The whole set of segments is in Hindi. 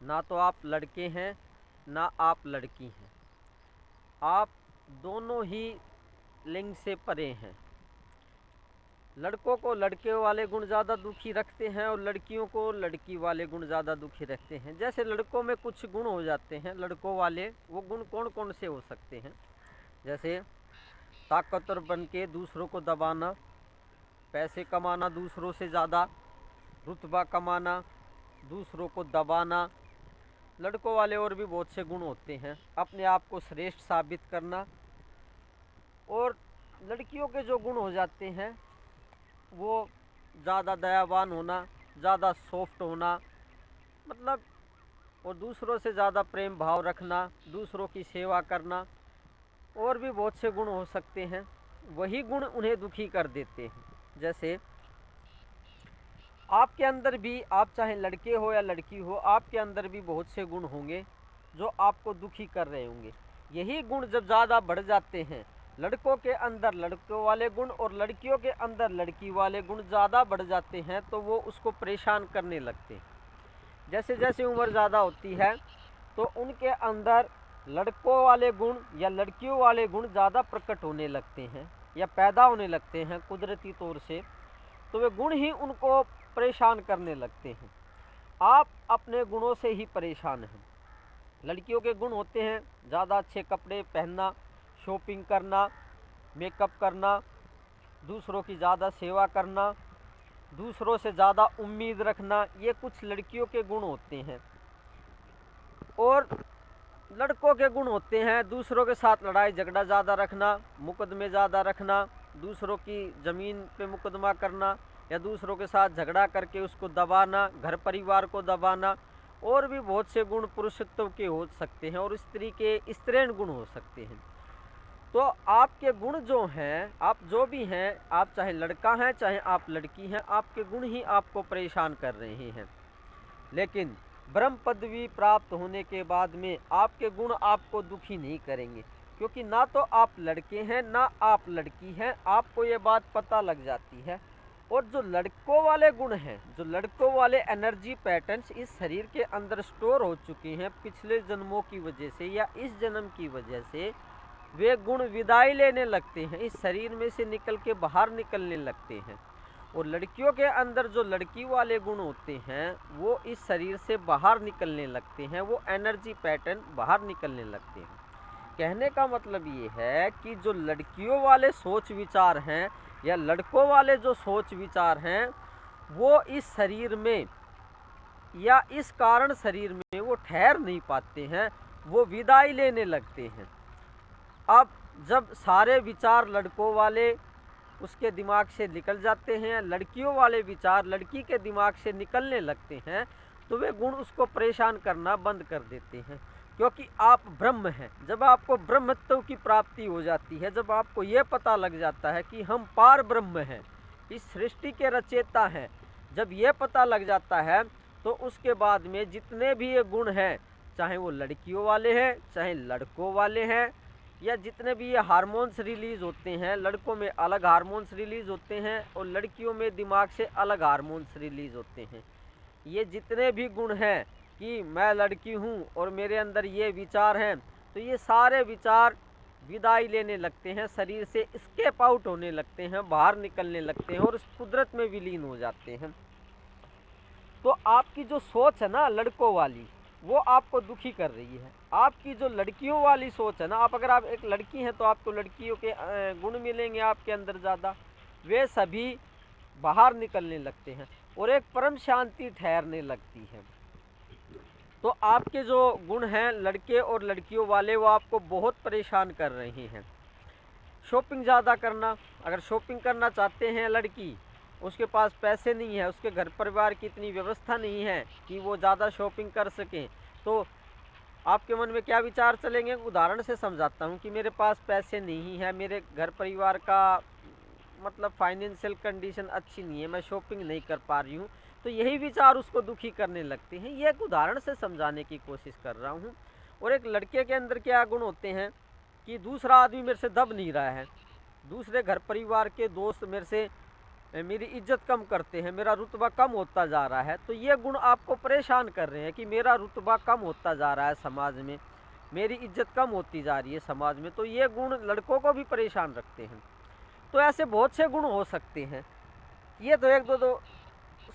ना तो आप लड़के हैं ना आप लड़की हैं, आप दोनों ही लिंग से परे हैं। लड़कों को लड़के वाले गुण ज़्यादा दुखी रखते हैं और लड़कियों को लड़की वाले गुण ज़्यादा दुखी रखते हैं। जैसे लड़कों में कुछ गुण हो जाते हैं लड़कों वाले, वो गुण कौन कौन से हो सकते हैं? जैसे ताकतवर बन के दूसरों को दबाना, पैसे कमाना दूसरों से ज़्यादा, रुतबा कमाना, दूसरों को दबाना। लड़कों वाले और भी बहुत से गुण होते हैं, अपने आप को श्रेष्ठ साबित करना। और लड़कियों के जो गुण हो जाते हैं वो ज़्यादा दयावान होना, ज़्यादा सॉफ्ट होना, मतलब और दूसरों से ज़्यादा प्रेम भाव रखना, दूसरों की सेवा करना, और भी बहुत से गुण हो सकते हैं। वही गुण उन्हें दुखी कर देते हैं। जैसे आपके अंदर भी, आप चाहे लड़के हो या लड़की हो, आपके अंदर भी बहुत से गुण होंगे जो आपको दुखी कर रहे होंगे। यही गुण जब ज़्यादा बढ़ जाते हैं, लड़कों के अंदर लड़कों वाले गुण और लड़कियों के अंदर लड़की वाले गुण ज़्यादा बढ़ जाते हैं, तो वो उसको परेशान करने लगते हैं। जैसे जैसे उम्र ज़्यादा होती है तो उनके अंदर लड़कों वाले गुण या लड़कियों वाले गुण ज़्यादा प्रकट होने लगते हैं या पैदा होने लगते हैं कुदरती तौर से। तो वे गुण ही उनको परेशान करने लगते हैं। आप अपने गुणों से ही परेशान हैं। लड़कियों के गुण होते हैं ज़्यादा अच्छे कपड़े पहनना, शॉपिंग करना, मेकअप करना, दूसरों की ज़्यादा सेवा करना, दूसरों से ज़्यादा उम्मीद रखना। ये कुछ लड़कियों के गुण होते हैं। और लड़कों के गुण होते हैं दूसरों के साथ लड़ाई झगड़ा ज़्यादा रखना, मुकदमे ज़्यादा रखना, दूसरों की ज़मीन पे मुकदमा करना या दूसरों के साथ झगड़ा करके उसको दबाना, घर परिवार को दबाना। और भी बहुत से गुण पुरुषत्व के हो सकते हैं और स्त्री के स्त्रीण गुण हो सकते हैं। तो आपके गुण जो हैं, आप जो भी हैं, आप चाहे लड़का हैं चाहे आप लड़की हैं, आपके गुण ही आपको परेशान कर रहे हैं। लेकिन ब्रह्म पदवी प्राप्त होने के बाद में आपके गुण आपको दुखी नहीं करेंगे, क्योंकि ना तो आप लड़के हैं ना आप लड़की हैं, आपको ये बात पता लग जाती है। और जो लड़कों वाले गुण हैं, जो लड़कों वाले एनर्जी पैटर्न्स इस शरीर के अंदर स्टोर हो चुके हैं पिछले जन्मों की वजह से या इस जन्म की वजह से, वे गुण विदाई लेने लगते हैं, इस शरीर में से निकल के बाहर निकलने लगते हैं। और लड़कियों के अंदर जो लड़की वाले गुण होते हैं वो इस शरीर से बाहर निकलने लगते हैं, वो एनर्जी पैटर्न बाहर निकलने लगते हैं। कहने का मतलब ये है कि जो लड़कियों वाले सोच विचार हैं या लड़कों वाले जो सोच विचार हैं, वो इस शरीर में या इस कारण शरीर में वो ठहर नहीं पाते हैं, वो विदाई लेने लगते हैं। अब जब सारे विचार लड़कों वाले उसके दिमाग से निकल जाते हैं, लड़कियों वाले विचार लड़की के दिमाग से निकलने लगते हैं, तो वे गुण उसको परेशान करना बंद कर देते हैं। क्योंकि आप ब्रह्म हैं। जब आपको ब्रह्मत्व की प्राप्ति हो जाती है, जब आपको ये पता लग जाता है कि हम पार ब्रह्म हैं, इस सृष्टि के रचयिता हैं, जब ये पता लग जाता है तो उसके बाद में जितने भी ये गुण हैं, चाहे वो लड़कियों वाले हैं चाहे लड़कों वाले हैं, या जितने भी ये हार्मोन्स रिलीज़ होते हैं, लड़कों में अलग हार्मोन्स रिलीज़ होते हैं और लड़कियों में दिमाग से अलग हार्मोन्स रिलीज़ होते हैं। ये जितने भी गुण हैं कि मैं लड़की हूँ और मेरे अंदर ये विचार हैं, तो ये सारे विचार विदाई लेने लगते हैं, शरीर से स्केप आउट होने लगते हैं, बाहर निकलने लगते हैं और उस कुदरत में विलीन हो जाते हैं। तो आपकी जो सोच है ना लड़कों वाली, वो आपको दुखी कर रही है। आपकी जो लड़कियों वाली सोच है ना, आप अगर आप एक लड़की हैं तो आपको लड़कियों के गुण मिलेंगे आपके अंदर ज़्यादा, वे सभी बाहर निकलने लगते हैं और एक परम शांति ठहरने लगती है। तो आपके जो गुण हैं लड़के और लड़कियों वाले, वो आपको बहुत परेशान कर रहे हैं। शॉपिंग ज़्यादा करना, अगर शॉपिंग करना चाहते हैं लड़की, उसके पास पैसे नहीं है, उसके घर परिवार की इतनी व्यवस्था नहीं है कि वो ज़्यादा शॉपिंग कर सकें, तो आपके मन में क्या विचार चलेंगे? उदाहरण से समझाता हूँ कि मेरे पास पैसे नहीं है, मेरे घर परिवार का मतलब फाइनेंशियल कंडीशन अच्छी नहीं है, मैं शॉपिंग नहीं कर पा रही हूँ, तो यही विचार उसको दुखी करने लगते हैं। ये एक उदाहरण से समझाने की कोशिश कर रहा हूँ। और एक लड़के के अंदर क्या गुण होते हैं कि दूसरा आदमी मेरे से दब नहीं रहा है, दूसरे घर परिवार के दोस्त मेरे से मेरी इज्जत कम करते हैं, मेरा रुतबा कम होता जा रहा है, तो ये गुण आपको परेशान कर रहे हैं कि मेरा रुतबा कम होता जा रहा है समाज में, मेरी इज्जत कम होती जा रही है समाज में, तो ये गुण लड़कों को भी परेशान रखते हैं। तो ऐसे बहुत से गुण हो सकते हैं। ये तो एक दो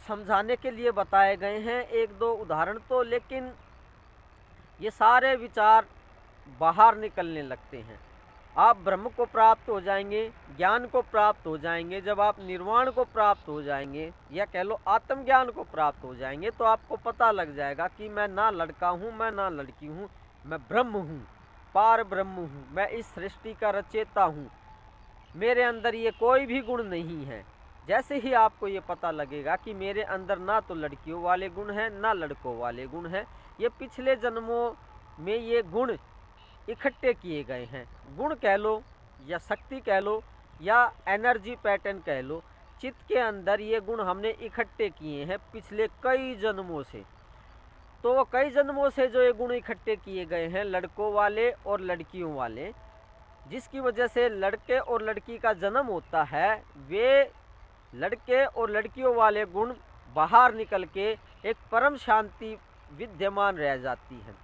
समझाने के लिए बताए गए हैं, एक दो उदाहरण तो, लेकिन ये सारे विचार बाहर निकलने लगते हैं। आप ब्रह्म को प्राप्त हो जाएंगे, ज्ञान को प्राप्त हो जाएंगे, जब आप निर्वाण को प्राप्त हो जाएंगे या कह लो आत्मज्ञान को प्राप्त हो जाएंगे, तो आपको पता लग जाएगा कि मैं ना लड़का हूँ, मैं ना लड़की हूँ, मैं ब्रह्म हूँ, पार ब्रह्म हूँ, मैं इस सृष्टि का रचयिता हूँ, मेरे अंदर ये कोई भी गुण नहीं है। जैसे ही आपको ये पता लगेगा कि मेरे अंदर ना तो लड़कियों वाले गुण हैं ना लड़कों वाले गुण हैं, ये पिछले जन्मों में ये गुण इकट्ठे किए गए हैं, गुण कह लो या शक्ति कह लो या एनर्जी पैटर्न कह लो, चित्त के अंदर ये गुण हमने इकट्ठे किए हैं पिछले कई जन्मों से। तो कई जन्मों से जो ये गुण इकट्ठे किए गए हैं लड़कों वाले और लड़कियों वाले, जिसकी वजह से लड़के और लड़की का जन्म होता है, वे लड़के और लड़कियों वाले गुण बाहर निकल के एक परम शांति विद्यमान रह जाती है।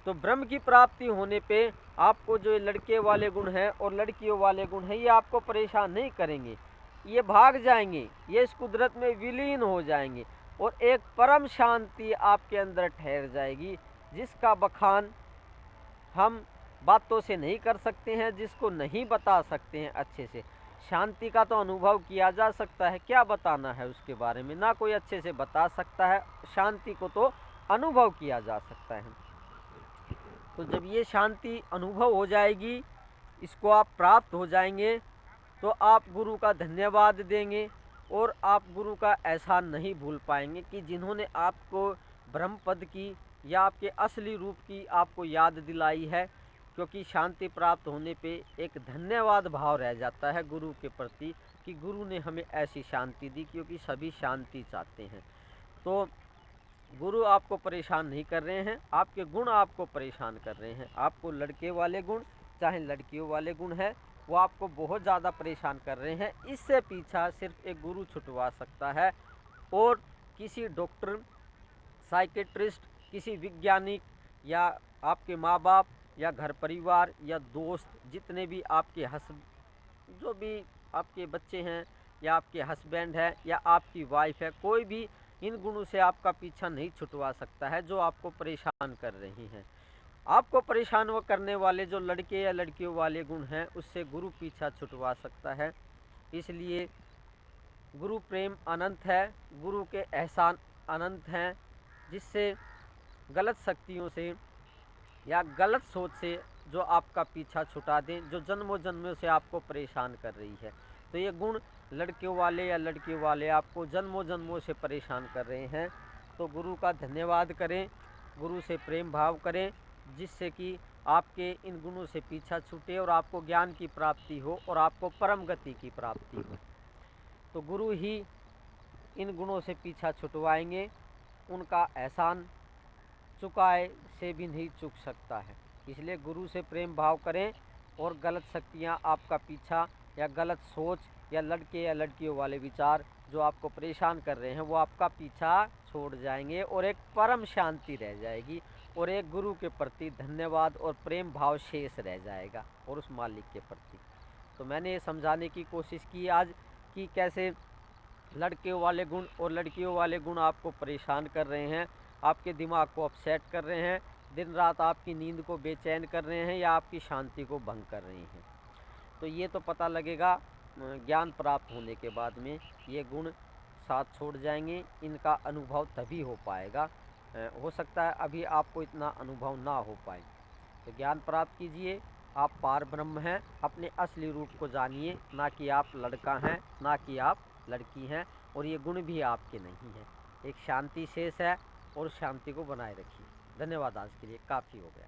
तो ब्रह्म की प्राप्ति होने पे आपको जो लड़के वाले गुण हैं और लड़कियों वाले गुण हैं, ये आपको परेशान नहीं करेंगे, ये भाग जाएंगे, ये इस कुदरत में विलीन हो जाएंगे और एक परम शांति आपके अंदर ठहर जाएगी, जिसका बखान हम बातों से नहीं कर सकते हैं, जिसको नहीं बता सकते हैं अच्छे से। शांति का तो अनुभव किया जा सकता है, क्या बताना है उसके बारे में, ना कोई अच्छे से बता सकता है, शांति को तो अनुभव किया जा सकता है। तो जब ये शांति अनुभव हो जाएगी, इसको आप प्राप्त हो जाएंगे, तो आप गुरु का धन्यवाद देंगे और आप गुरु का एहसान नहीं भूल पाएंगे कि जिन्होंने आपको ब्रह्म पद की या आपके असली रूप की आपको याद दिलाई है। क्योंकि शांति प्राप्त होने पे एक धन्यवाद भाव रह जाता है गुरु के प्रति कि गुरु ने हमें ऐसी शांति दी, क्योंकि सभी शांति चाहते हैं। तो गुरु आपको परेशान नहीं कर रहे हैं, आपके गुण आपको परेशान कर रहे हैं। आपको लड़के वाले गुण चाहे लड़कियों वाले गुण है, वो आपको बहुत ज़्यादा परेशान कर रहे हैं। इससे पीछा सिर्फ एक गुरु छुटवा सकता है, और किसी डॉक्टर, साइकेट्रिस्ट, किसी वैज्ञानिक या आपके माँ बाप या घर परिवार या दोस्त, जितने भी आपके जो भी आपके बच्चे हैं या आपके हस्बैंड है या आपकी वाइफ है, कोई भी इन गुणों से आपका पीछा नहीं छुटवा सकता है जो आपको परेशान कर रही हैं। आपको परेशान वो करने वाले जो लड़के या लड़कियों वाले गुण हैं, उससे गुरु पीछा छुटवा सकता है। इसलिए गुरु प्रेम अनंत है, गुरु के एहसान अनंत हैं, जिससे गलत शक्तियों से या गलत सोच से जो आपका पीछा छुटा दें, जो जन्मों जन्मों से आपको परेशान कर रही है। तो ये गुण लड़के वाले या लड़की वाले आपको जन्मों जन्मों से परेशान कर रहे हैं, तो गुरु का धन्यवाद करें, गुरु से प्रेम भाव करें, जिससे कि आपके इन गुणों से पीछा छूटे और आपको ज्ञान की प्राप्ति हो और आपको परम गति की प्राप्ति हो। तो गुरु ही इन गुणों से पीछा छुटवाएंगे, उनका एहसान चुकाए से भी नहीं चुक सकता है। इसलिए गुरु से प्रेम भाव करें और गलत शक्तियाँ आपका पीछा या गलत सोच या लड़के या लड़कियों वाले विचार जो आपको परेशान कर रहे हैं, वो आपका पीछा छोड़ जाएंगे और एक परम शांति रह जाएगी और एक गुरु के प्रति धन्यवाद और प्रेम भाव शेष रह जाएगा और उस मालिक के प्रति। तो मैंने ये समझाने की कोशिश की आज कि कैसे लड़के वाले गुण और लड़कियों वाले गुण आपको परेशान कर रहे हैं, आपके दिमाग को अपसेट कर रहे हैं, दिन रात आपकी नींद को बेचैन कर रहे हैं या आपकी शांति को भंग कर रहे हैं। तो ये तो पता लगेगा ज्ञान प्राप्त होने के बाद में, ये गुण साथ छोड़ जाएंगे, इनका अनुभव तभी हो पाएगा। हो सकता है अभी आपको इतना अनुभव ना हो पाए। तो ज्ञान प्राप्त कीजिए, आप पार ब्रह्म हैं, अपने असली रूप को जानिए, ना कि आप लड़का हैं ना कि आप लड़की हैं, और ये गुण भी आपके नहीं हैं। एक शांति शेष है और शांति को बनाए रखिए। धन्यवाद, आज के लिए काफ़ी हो गया।